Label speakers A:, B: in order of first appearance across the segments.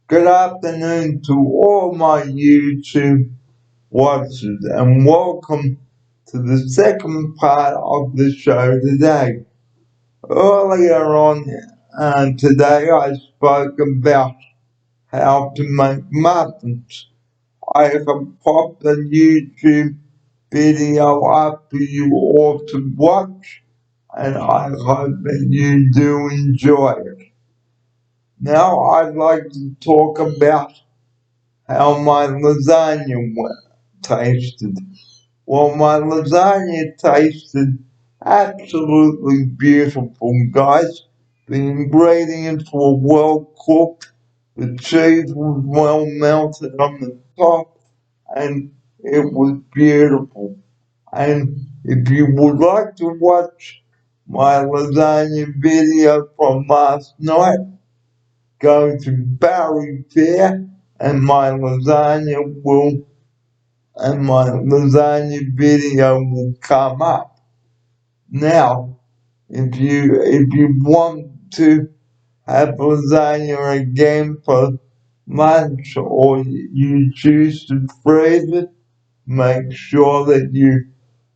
A: Good afternoon to all my YouTube watchers and welcome to the second part of the show today. Earlier on today I spoke about how to make muffins. I have popped a YouTube video up for you all to watch and I hope that you do enjoy it. Now I'd like to talk about how my lasagna tasted. Well, my lasagna tasted absolutely beautiful, guys. The ingredients were well cooked, the cheese was well melted on the top, and it was beautiful. And if you would like to watch my lasagna video from last night, go to Barry Fair and my lasagna video will come up. Now, if you want to have lasagna again for lunch or you choose to freeze it, make sure that you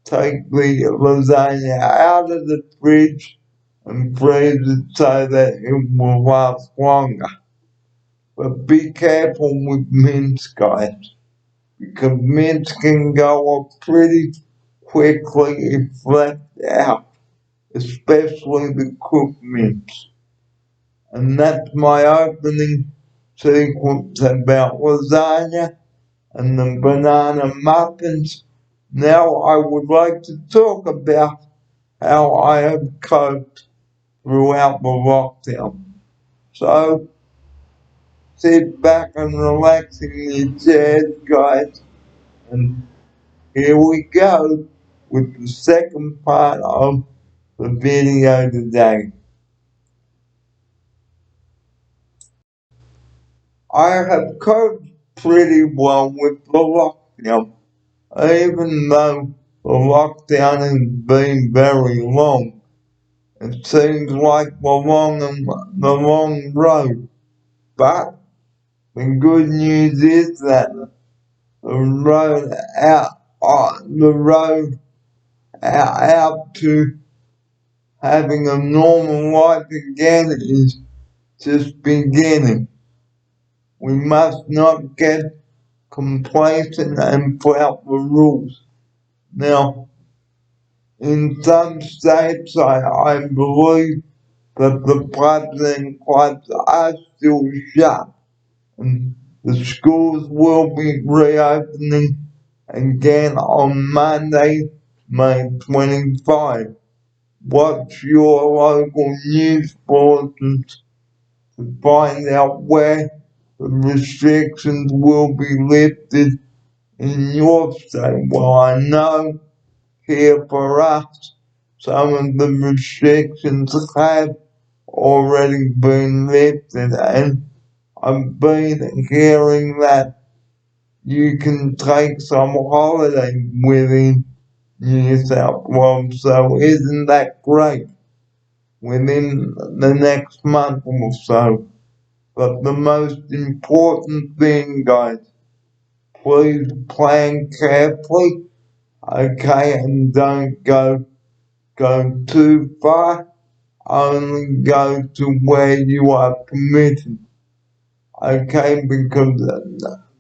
A: take the lasagna out of the fridge and freeze it so that it will last longer. But be careful with mince, guys, because mince can go up pretty quickly if left out, especially the cooked mince. And that's my opening sequence about lasagna and the banana muffins. Now I would like to talk about how I have coped throughout the lockdown. So sit back and relax in your chairs, guys, and here we go with the second part of the video today. I have coped pretty well with the lockdown, even though the lockdown has been very long. It seems like the long road, but the good news is that the road the road out to having a normal life again is just beginning. We must not get complacent and flout the rules. Now, in some states, I believe that the pubs and clubs are still shut, and the schools will be reopening again on Monday, May 25. Watch your local news bulletins to find out where the restrictions will be lifted in your state. Well, I know here for us, some of the restrictions have already been lifted, and I've been hearing that you can take some holiday within New South Wales, so isn't that great? Within the next month or so. But the most important thing, guys, please plan carefully, okay, and don't go too far. Only go to where you are permitted, okay, because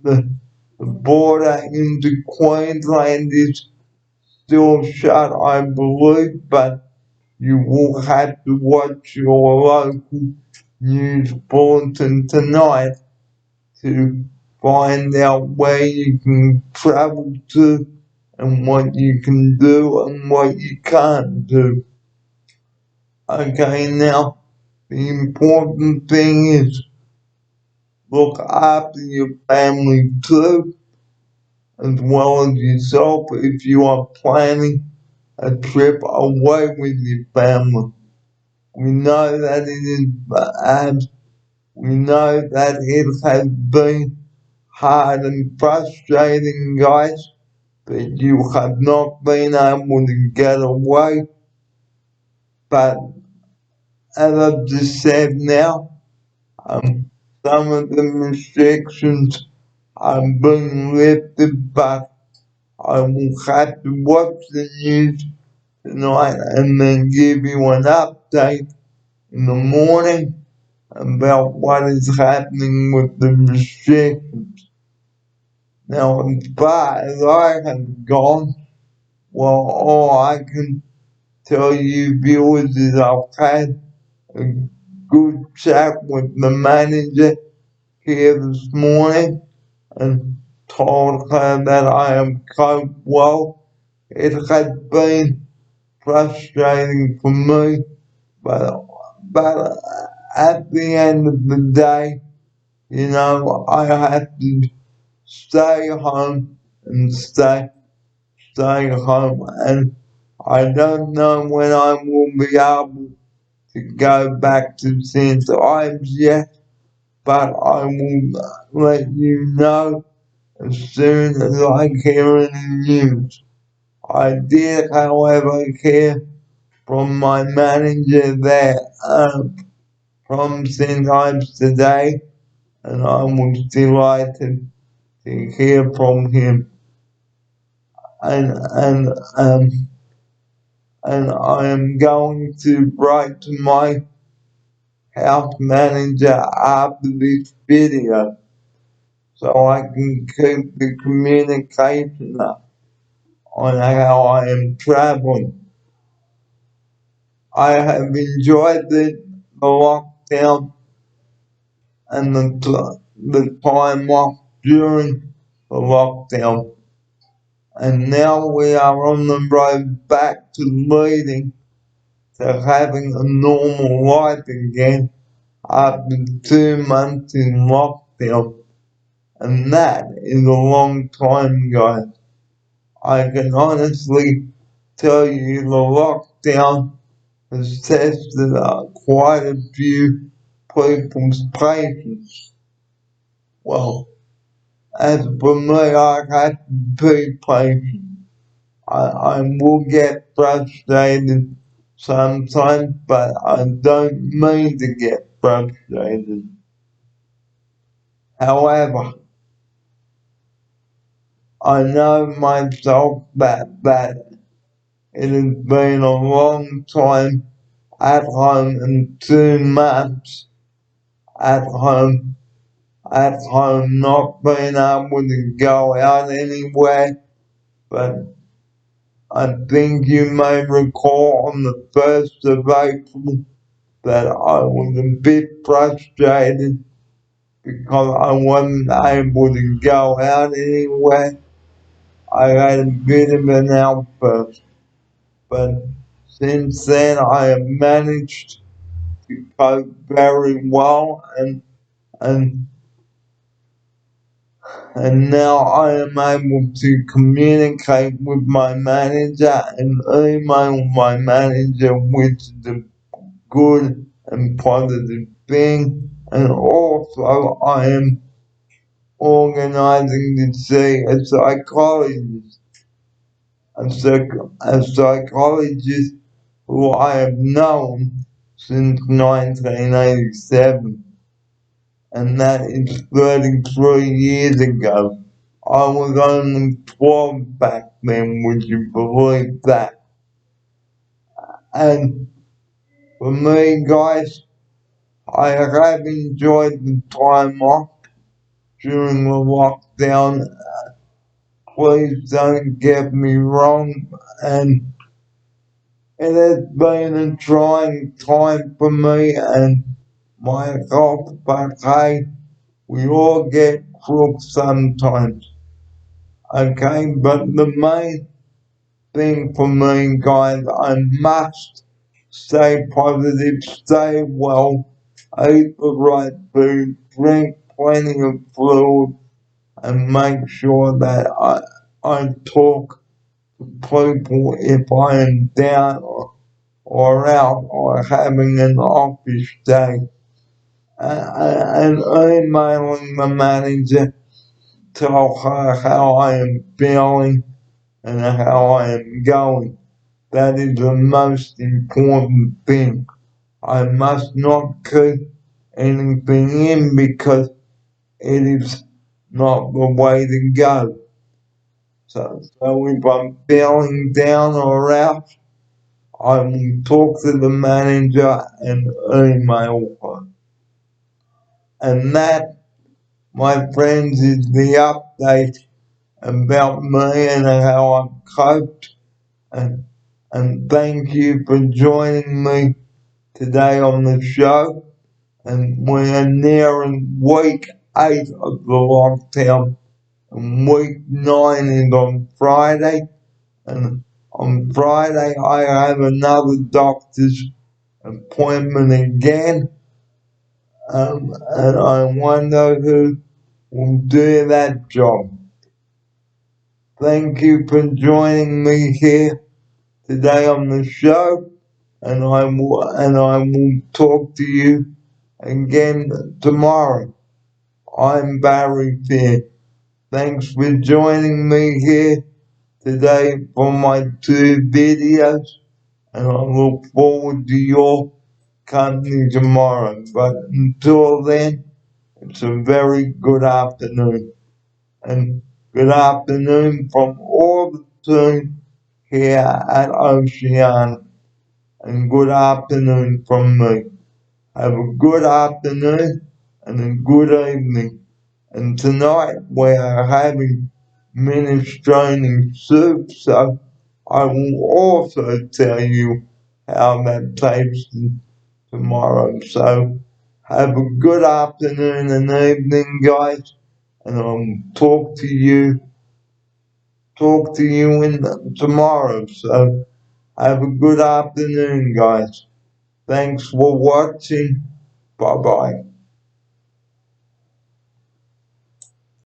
A: the border into Queensland is still shut, I believe, but you will have to watch your local news bulletin tonight to find out where you can travel to and what you can do and what you can't do. Okay, now the important thing is look after your family too, as well as yourself if you are planning a trip away with your family. We know that it is bad. We know that it has been hard and frustrating, guys, that you have not been able to get away. But as I've just said now, some of the restrictions are being lifted, but I will have to watch the news tonight and then give you an update in the morning about what is happening with the restrictions. Now, as far as I have gone, well, all I can tell you viewers is I've had a good chat with the manager here this morning and told her that I am coped well. It has been frustrating for me, but at the end of the day, I have to stay home and stay home, and I don't know when I will be able to go back to St. Ives yet, but I will let you know as soon as I hear any news. I did, however, hear from my manager there from St. Ives today, and I was delighted to hear from him. And and um and I am going to write to my house manager after this video so I can keep the communication up on how I am traveling. I have enjoyed the lockdown and the time off during the lockdown. And now we are on the road back to leading to having a normal life again after 2 months in lockdown. And that is a long time, guys. I can honestly tell you the lockdown has tested quite a few people's patience. Well, as for me, I have to be patient. I will get frustrated sometimes, but I don't mean to get frustrated. However, I know myself that it has been a long time at home and 2 months at home, not being able to go out anywhere. But I think you may recall on the 1st of April that I was a bit frustrated because I wasn't able to go out anywhere. I had a bit of an outburst, but since then I have managed to cope very well, and and now I am able to communicate with my manager and email my manager, which is a good and positive thing. And also I am organizing to see a psychologist, a psychologist who I have known since 1987, and that is 33 years ago. I was only 12 back then, would you believe that? And for me, guys, I have enjoyed the time off during the lockdown. Please don't get me wrong, and it has been a trying time for me and my health, but hey, we all get crooks sometimes. Okay, but the main thing for me, guys, I must stay positive, stay well, eat the right food, drink plenty of fluid, and make sure that I talk to people if I am down or out or having an office day. And emailing the manager, tell her how I am feeling and how I am going. That is the most important thing. I must not keep anything in because it is not the way to go. So if I'm feeling down or out, I will talk to the manager and email her. And that, my friends, is the update about me and how I've coped. And, and thank you for joining me today on the show. And we're nearing week 8 of the lockdown. And week 9 is on Friday. And on Friday, I have another doctor's appointment again. And I wonder who will do that job. Thank you for joining me here today on the show, and I will talk to you again tomorrow. I'm Barry Fear. Thanks for joining me here today for my 2 videos, and I look forward to your company tomorrow. But until then, it's a very good afternoon. And good afternoon from all the team here at Oceana. And good afternoon from me. Have a good afternoon and a good evening. And tonight we are having minestrone soup, so I will also tell you how that tastes tomorrow. So have a good afternoon and evening, guys, and I'll talk to you tomorrow. So have a good afternoon, guys. Thanks for watching. Bye bye.